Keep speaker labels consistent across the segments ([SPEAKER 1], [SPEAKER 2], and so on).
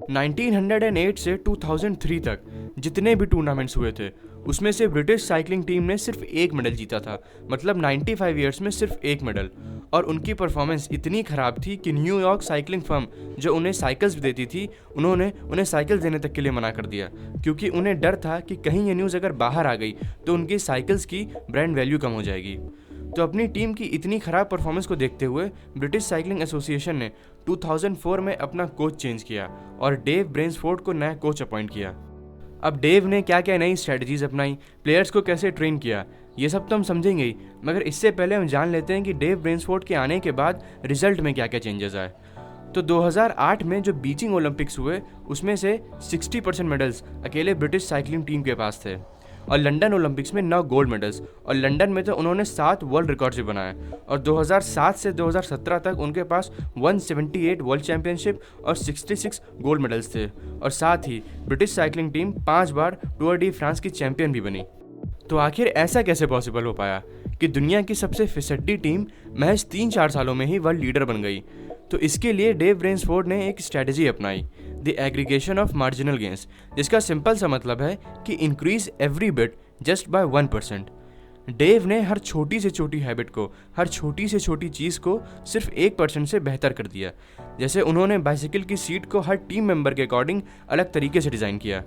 [SPEAKER 1] 1908 से 2003 तक जितने भी टूर्नामेंट्स हुए थे उसमें से ब्रिटिश साइकिलिंग टीम ने सिर्फ एक मेडल जीता था, मतलब 95 ईयर्स में सिर्फ एक मेडल। और उनकी परफॉर्मेंस इतनी ख़राब थी कि न्यूयॉर्क साइकिलिंग फर्म जो उन्हें साइकिल्स भी देती थी, उन्होंने उन्हें साइकिल्स देने तक के लिए मना कर दिया, क्योंकि उन्हें डर था कि कहीं ये न्यूज़ अगर बाहर आ गई तो उनकी साइकिल्स की ब्रांड वैल्यू कम हो जाएगी। तो अपनी टीम की इतनी ख़राब परफॉर्मेंस को देखते हुए ब्रिटिश साइकिलिंग एसोसिएशन ने 2004 में अपना कोच चेंज किया और डेव ब्रेन्सफोर्ड को नया कोच अपॉइंट किया। अब डेव ने क्या क्या नई स्ट्रेटजीज अपनाई, प्लेयर्स को कैसे ट्रेन किया, ये सब तो हम समझेंगे ही, मगर इससे पहले हम जान लेते हैं कि डेव ब्रेन्सफोर्ड के आने के बाद रिजल्ट में क्या क्या चेंजेस आए। तो 2008 में जो बीजिंग ओलंपिक्स हुए उसमें से 60% मेडल्स अकेले ब्रिटिश साइकिलिंग टीम के पास थे, और लंदन ओलंपिक्स में 9 गोल्ड मेडल्स, और लंदन में तो उन्होंने 7 वर्ल्ड रिकॉर्ड्स भी बनाए। और 2007 से 2017 तक उनके पास 178 वर्ल्ड चैंपियनशिप और 66 गोल्ड मेडल्स थे, और साथ ही ब्रिटिश साइकिलिंग टीम 5 बार टूर डी फ्रांस की चैंपियन भी बनी। तो आखिर ऐसा कैसे पॉसिबल हो पाया कि दुनिया की सबसे फिसड्डी टीम महज 3-4 सालों में ही वर्ल्ड लीडर बन गई? तो इसके लिए डेव ब्रेन्सफोर्ड ने एक स्ट्रेटजी अपनाई, the aggregation of marginal gains, जिसका सिंपल सा मतलब है कि increase every bit just by 1%। Dave ने हर छोटी से छोटी हैबिट को, हर छोटी से छोटी चीज़ को सिर्फ 1% से बेहतर कर दिया। जैसे उन्होंने बाइसिकल की सीट को हर टीम मेंबर के अकॉर्डिंग अलग तरीके से डिज़ाइन किया,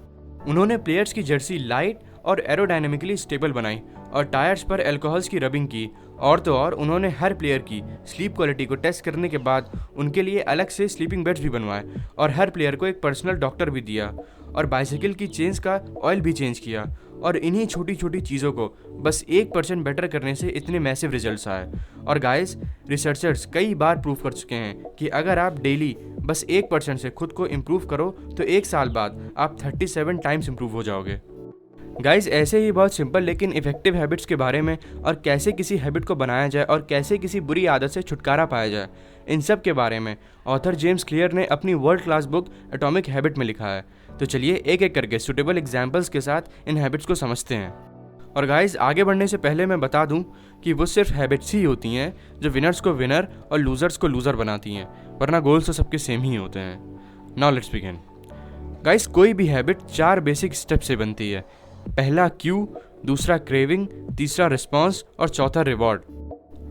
[SPEAKER 1] उन्होंने प्लेयर्स की जर्सी लाइट और एरोडायनेमिकली स्टेबल बनाई, और टायर्स पर अल्कोहल्स की रबिंग की, और तो और उन्होंने हर प्लेयर की स्लीप क्वालिटी को टेस्ट करने के बाद उनके लिए अलग से स्लीपिंग बेड्स भी बनवाए, और हर प्लेयर को एक पर्सनल डॉक्टर भी दिया, और बाइसिकल की चेन्स का ऑयल भी चेंज किया। और इन्हीं छोटी छोटी चीज़ों को बस 1% बेटर करने से इतने मैसिव रिजल्ट्स आए। और गाइस, रिसर्चर्स कई बार प्रूव कर चुके हैं कि अगर आप डेली बस 1% से खुद को इम्प्रूव करो तो 1 साल बाद आप 37 टाइम्स इम्प्रूव हो जाओगे। गाइस, ऐसे ही बहुत सिंपल लेकिन इफेक्टिव हैबिट्स के बारे में, और कैसे किसी हैबिट को बनाया जाए और कैसे किसी बुरी आदत से छुटकारा पाया जाए, इन सब के बारे में ऑथर जेम्स क्लियर ने अपनी world class book atomic habit में लिखा है। तो चलिए एक एक करके सुटेबल एग्जाम्पल्स के साथ इन हैबिट्स को समझते हैं। और गाइस, आगे बढ़ने से पहले मैं बता दूं कि वो सिर्फ हैबिट्स ही होती हैं जो विनर्स को विनर और लूजर्स को लूजर बनाती हैं, वरना गोल्स तो सबके सेम ही होते हैं। Now let's begin. गाइस, कोई भी हैबिट 4 बेसिक स्टेप से बनती है। पहला क्यू, दूसरा क्रेविंग, तीसरा रिस्पॉन्स और चौथा रिवॉर्ड।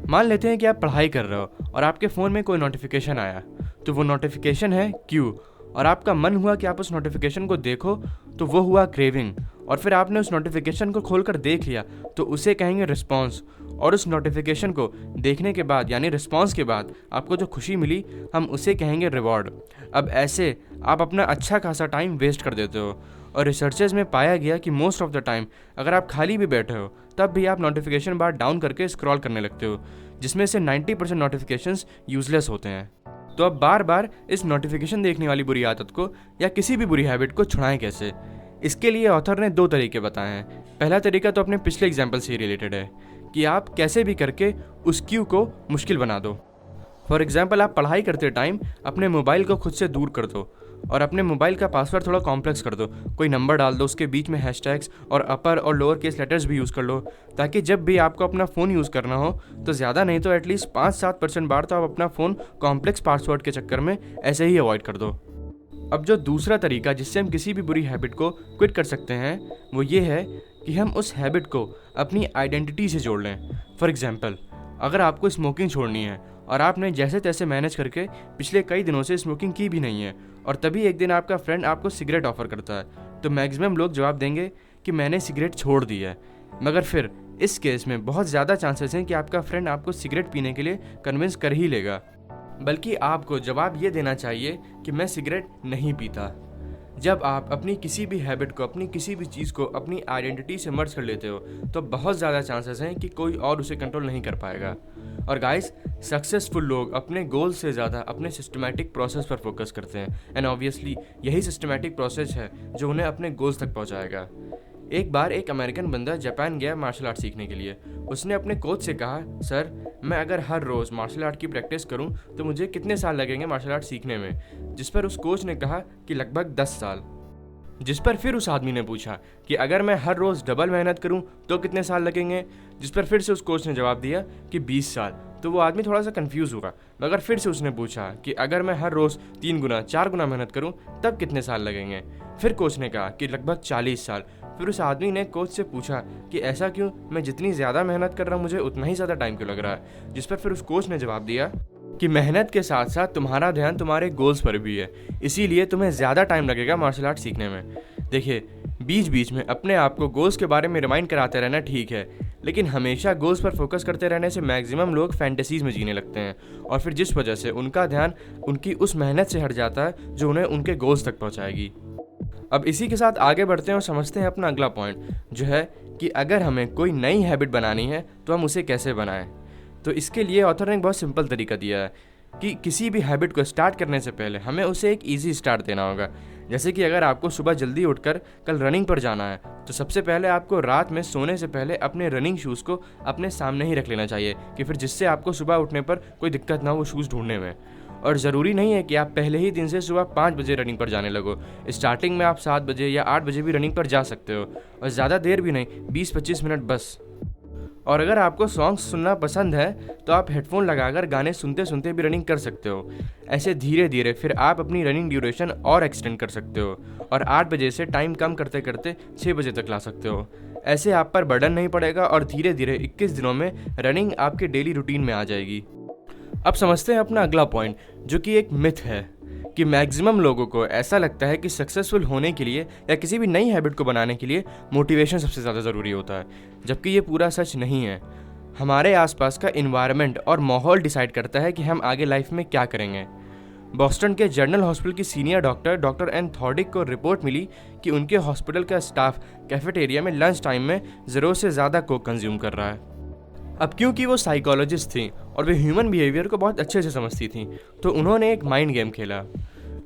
[SPEAKER 1] मान लेते हैं कि आप पढ़ाई कर रहे हो और आपके फ़ोन में कोई नोटिफिकेशन आया, तो वो नोटिफिकेशन है क्यू, और आपका मन हुआ कि आप उस नोटिफिकेशन को देखो, तो वो हुआ क्रेविंग, और फिर आपने उस नोटिफिकेशन को खोलकर देख लिया तो उसे कहेंगे रिस्पॉन्स, और उस नोटिफिकेशन को देखने के बाद यानी रिस्पॉन्स के बाद आपको जो खुशी मिली हम उसे कहेंगे रिवॉर्ड। अब ऐसे आप अपना अच्छा खासा टाइम वेस्ट कर देते हो, और रिसर्चेज में पाया गया कि मोस्ट ऑफ द टाइम अगर आप खाली भी बैठे हो तब भी आप नोटिफिकेशन बार डाउन करके स्क्रॉल करने लगते हो, जिसमें से 90% नोटिफिकेशंस यूजलेस होते हैं। तो अब बार बार इस नोटिफिकेशन देखने वाली बुरी आदत को या किसी भी बुरी हैबिट को छुड़ाएं कैसे? इसके लिए ऑथर ने 2 तरीके बताए हैं। पहला तरीका तो अपने पिछले एग्जाम्पल से ही रिलेटेड है कि आप कैसे भी करके उस क्यू को मुश्किल बना दो। फॉर एग्जाम्पल, आप पढ़ाई करते टाइम अपने मोबाइल को खुद से दूर कर दो और अपने मोबाइल का पासवर्ड थोड़ा कॉम्प्लेक्स कर दो, कोई नंबर डाल दो, उसके बीच में हैशटैग्स और अपर और लोअर केस लेटर्स भी यूज़ कर लो, ताकि जब भी आपको अपना फ़ोन यूज़ करना हो तो ज़्यादा नहीं तो एटलीस्ट 5-7% बार तो आप अपना फ़ोन कॉम्प्लेक्स पासवर्ड के चक्कर में ऐसे ही अवॉइड कर दो। अब जो दूसरा तरीका जिससे हम किसी भी बुरी हैबिट को क्विट कर सकते हैं वो ये है कि हम उस हैबिट को अपनी आइडेंटिटी से जोड़ लें। फॉर एग्जाम्पल, अगर आपको स्मोकिंग छोड़नी है और आपने जैसे तैसे मैनेज करके पिछले कई दिनों से स्मोकिंग की भी नहीं है, और तभी एक दिन आपका फ्रेंड आपको सिगरेट ऑफर करता है, तो मैक्सिमम लोग जवाब देंगे कि मैंने सिगरेट छोड़ दी है। मगर फिर इस केस में बहुत ज़्यादा चांसेस हैं कि आपका फ्रेंड आपको सिगरेट पीने के लिए कन्विंस कर ही लेगा, बल्कि आपको जवाब ये देना चाहिए कि मैं सिगरेट नहीं पीता। जब आप अपनी किसी भी हैबिट को, अपनी किसी भी चीज़ को अपनी आइडेंटिटी से मर्ज कर लेते हो तो बहुत ज़्यादा चांसेस हैं कि कोई और उसे कंट्रोल नहीं कर पाएगा। और गाइस, सक्सेसफुल लोग अपने गोल से ज़्यादा अपने सिस्टमैटिक प्रोसेस पर फोकस करते हैं, एंड ऑब्वियसली यही सिस्टमैटिक प्रोसेस है जो उन्हें अपने गोल्स तक पहुंचाएगा। एक बार एक अमेरिकन बंदा जापान गया मार्शल आर्ट सीखने के लिए। उसने अपने कोच से कहा, सर मैं अगर हर रोज़ मार्शल आर्ट की प्रैक्टिस करूं तो मुझे कितने साल लगेंगे मार्शल आर्ट सीखने में? जिस पर उस कोच ने कहा कि लगभग 10 साल। जिस पर फिर उस आदमी ने पूछा कि अगर मैं हर रोज़ डबल मेहनत करूं तो कितने साल लगेंगे? जिस पर फिर से उस कोच ने जवाब दिया कि 20 साल। तो वो आदमी थोड़ा सा कंफ्यूज हुआ, मगर फिर से उसने पूछा कि अगर मैं हर रोज़ 3 गुना 4 गुना मेहनत करूं तब कितने साल लगेंगे। फिर कोच ने कहा कि लगभग 40 साल। फिर उस आदमी ने कोच से पूछा कि ऐसा क्यों, मैं जितनी ज़्यादा मेहनत कर रहा हूँ मुझे उतना ही ज़्यादा टाइम क्यों लग रहा है। जिस पर फिर उस कोच ने जवाब दिया कि मेहनत के साथ साथ तुम्हारा ध्यान तुम्हारे गोल्स पर भी है, इसीलिए तुम्हें ज़्यादा टाइम लगेगा मार्शल आर्ट सीखने में। देखिए, बीच बीच में अपने आप को गोल्स के बारे में रिमाइंड कराते रहना ठीक है, लेकिन हमेशा गोल्स पर फोकस करते रहने से मैक्सिमम लोग फैंटेसीज में जीने लगते हैं, और फिर जिस वजह से उनका ध्यान उनकी उस मेहनत से हट जाता है जो उन्हें उनके गोल्स तक पहुंचाएगी। अब इसी के साथ आगे बढ़ते हैं और समझते हैं अपना अगला पॉइंट, जो है कि अगर हमें कोई नई हैबिट बनानी है तो हम उसे कैसे बनाएं। तो इसके लिए ऑथर ने एक बहुत सिंपल तरीका दिया है कि किसी भी हैबिट को स्टार्ट करने से पहले हमें उसे एक ईजी स्टार्ट देना होगा। जैसे कि अगर आपको सुबह जल्दी उठकर कल रनिंग पर जाना है, तो सबसे पहले आपको रात में सोने से पहले अपने रनिंग शूज़ को अपने सामने ही रख लेना चाहिए, कि फिर जिससे आपको सुबह उठने पर कोई दिक्कत ना हो वो शूज़ ढूंढने में। और ज़रूरी नहीं है कि आप पहले ही दिन से सुबह 5 बजे रनिंग पर जाने लगो। स्टार्टिंग में आप 7 बजे या 8 बजे भी रनिंग पर जा सकते हो, और ज़्यादा देर भी नहीं, 20-25 मिनट बस। और अगर आपको सॉन्ग्स सुनना पसंद है तो आप हेडफोन लगाकर गाने सुनते सुनते भी रनिंग कर सकते हो। ऐसे धीरे धीरे फिर आप अपनी रनिंग ड्यूरेशन और एक्सटेंड कर सकते हो, और 8 बजे से टाइम कम करते करते 6 बजे तक ला सकते हो। ऐसे आप पर बर्डन नहीं पड़ेगा और धीरे धीरे 21 दिनों में रनिंग आपके डेली रूटीन में आ जाएगी। अब समझते हैं अपना अगला पॉइंट, जो कि एक मिथ है कि मैक्सिमम लोगों को ऐसा लगता है कि सक्सेसफुल होने के लिए या किसी भी नई हैबिट को बनाने के लिए मोटिवेशन सबसे ज़्यादा ज़रूरी होता है, जबकि ये पूरा सच नहीं है। हमारे आसपास का इन्वायरमेंट और माहौल डिसाइड करता है कि हम आगे लाइफ में क्या करेंगे। बॉस्टन के जनरल हॉस्पिटल की सीनियर डॉक्टर एन थॉर्डिक को रिपोर्ट मिली कि उनके हॉस्पिटल का स्टाफ कैफेटेरिया में लंच टाइम में ज़रूरत से ज़्यादा कोक कंज्यूम कर रहा है। अब क्योंकि वो साइकोलॉजिस्ट थी और वे ह्यूमन बिहेवियर को बहुत अच्छे से समझती थी, तो उन्होंने एक माइंड गेम खेला।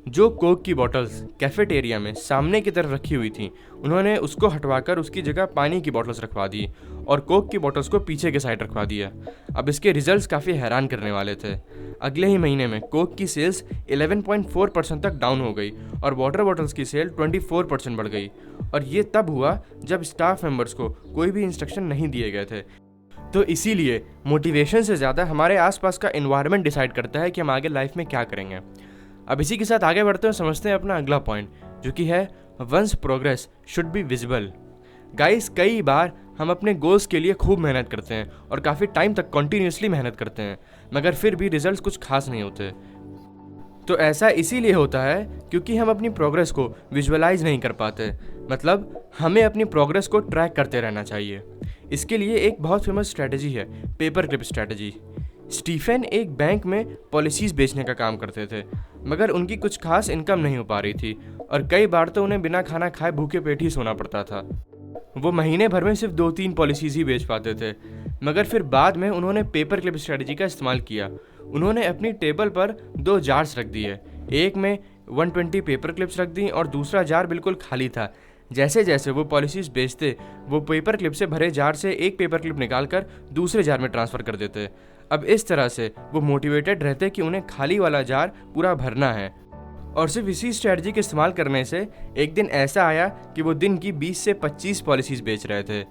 [SPEAKER 1] जो कोक की बॉटल्स कैफेटेरिया में सामने की तरफ रखी हुई थी, उन्होंने उसको हटवाकर उसकी जगह पानी की बॉटल्स रखवा दी और कोक की बॉटल्स को पीछे के साइड रखवा दिया। अब इसके रिजल्ट्स काफ़ी हैरान करने वाले थे। अगले ही महीने में कोक की सेल्स 11.4% तक डाउन हो गई और वाटर बॉटल्स की सेल 24% बढ़ गई। और ये तब हुआ जब स्टाफ मेंबर्स को कोई भी इंस्ट्रक्शन नहीं दिए गए थे। तो इसीलिए मोटिवेशन से ज़्यादा हमारे आसपास का एनवायरनमेंट डिसाइड करता है कि हम आगे लाइफ में क्या करेंगे। अब इसी के साथ आगे बढ़ते हैं, समझते हैं अपना अगला पॉइंट, जो कि है once progress should be visible. Guys, कई बार हम अपने गोल्स के लिए खूब मेहनत करते हैं और काफ़ी टाइम तक कॉन्टीन्यूसली मेहनत करते हैं, मगर फिर भी रिजल्ट्स कुछ खास नहीं होते। तो ऐसा इसीलिए होता है क्योंकि हम अपनी प्रोग्रेस को विजुअलाइज नहीं कर पाते। मतलब हमें अपनी प्रोग्रेस को ट्रैक करते रहना चाहिए। इसके लिए एक बहुत फेमस स्ट्रैटेजी है, पेपर क्लिप स्ट्रैटेजी। स्टीफन एक बैंक में पॉलिसीज़ बेचने का काम करते थे, मगर उनकी कुछ खास इनकम नहीं हो पा रही थी और कई बार तो उन्हें बिना खाना खाए भूखे पेट ही सोना पड़ता था। वो महीने भर में सिर्फ 2-3 पॉलिसीज़ ही बेच पाते थे, मगर फिर बाद में उन्होंने पेपर क्लिप स्ट्रैटेजी का इस्तेमाल किया। उन्होंने अपनी टेबल पर 2 जार्स रख दिए, एक में 120 पेपर क्लिप्स रख दी और दूसरा जार बिल्कुल खाली था। जैसे जैसे वो पॉलिसीज़ बेचते, वो पेपर क्लिप से भरे जार से एक पेपर क्लिप निकालकर दूसरे जार में ट्रांसफ़र कर देते। अब इस तरह से वो मोटिवेटेड रहते कि उन्हें खाली वाला जार पूरा भरना है। और सिर्फ इसी स्ट्रैटेजी के इस्तेमाल करने से एक दिन ऐसा आया कि वो दिन की 20 से 25 पॉलिसीज़ बेच रहे थे।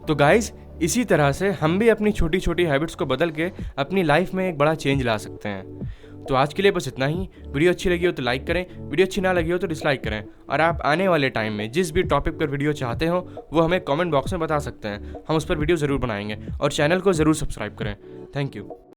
[SPEAKER 1] तो गाइस, इसी तरह से हम भी अपनी छोटी छोटी हैबिट्स को बदल के अपनी लाइफ में एक बड़ा चेंज ला सकते हैं। तो आज के लिए बस इतना ही। वीडियो अच्छी लगी हो तो लाइक करें, वीडियो अच्छी ना लगी हो तो डिसलाइक करें, और आप आने वाले टाइम में जिस भी टॉपिक पर वीडियो चाहते हो वो हमें कमेंट बॉक्स में बता सकते हैं। हम उस पर वीडियो ज़रूर बनाएंगे, और चैनल को ज़रूर सब्सक्राइब करें। Thank you.